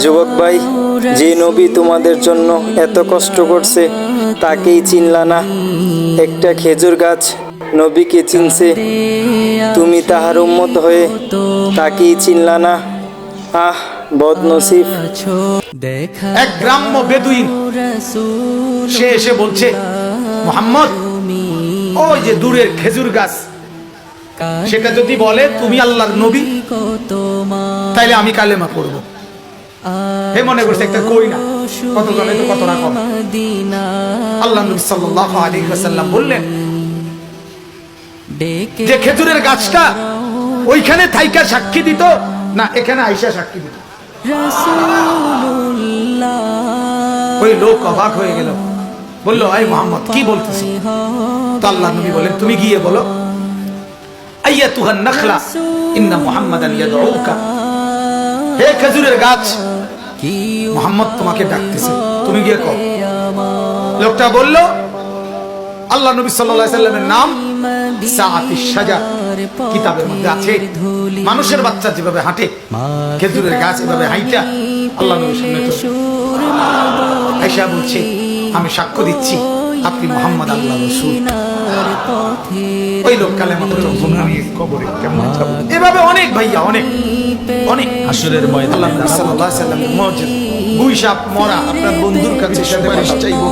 যুবক ভাই, যে নবী তোমাদের জন্য এত কষ্ট করছে তাকেই চিনলা না। একটা খেজুর গাছ নবীকে চিনছে, তুমি তাহার উম্মত হয়ে তাকেই চিনলা না। বদনসিব। এক গ্রাম্য বেদুইন সে এসে বলছে, মুহাম্মদ, ওই যে দূরের খেজুর গাছ, সেটা যদি বলে তুমি আল্লাহর নবী, তাইলে আমি কালেমা পড়ব। হে মনে করছে একটা কই না, কত জনে তো কত না কম। আল্লাহ নবী সাল্লাল্লাহু আলাইহি ওয়াসাল্লাম বললেন যে খেজুরের গাছটা ওইখানে থাইকা সাক্ষী দিত না এখানে আইসা সাক্ষী দিত। ওই লোক অবাক হয়ে গেল, বললো, আয় মুহাম্মদ, কি বলতেছো? তো আল্লাহ নবী বলেন, তুমি গিয়ে বলো, আইয়াতুহান নাখলা ইন্না মুহাম্মাদান ইয়াদউকা, হে খেজুরের গাছ, মুহাম্মদ তোমাকে ডাকতেছে, তুমি গিয়ে কও। লোকটা বলল, আল্লাহ নবী সাল্লাল্লাহু আলাইহি সাল্লামের নাম সাআতিশ শাজার কিতাবের মধ্যে আছে। মানুষের বাচ্চা যেভাবে হাঁটে, খেজুরের গাছ এভাবে হাঁটা আল্লাহ নবীর সামনে আয়েশা বলছে, আমি সাক্ষ্য দিচ্ছি আপনি মুহাম্মদ আল্লাহর রাসূল। ওই লোক কালেমা পড়ল, আমি কবরে কেমন যাব। এভাবে অনেক ভাইয়া, অনেক অনেক হাসরের ময়দানে আল্লাহ সাল্লাল্লাহু আলাইহি সাল্লামের মুজিব গুইসাপ মরা আপনার বন্ধুর কাছে সুপারিশ চাইবো।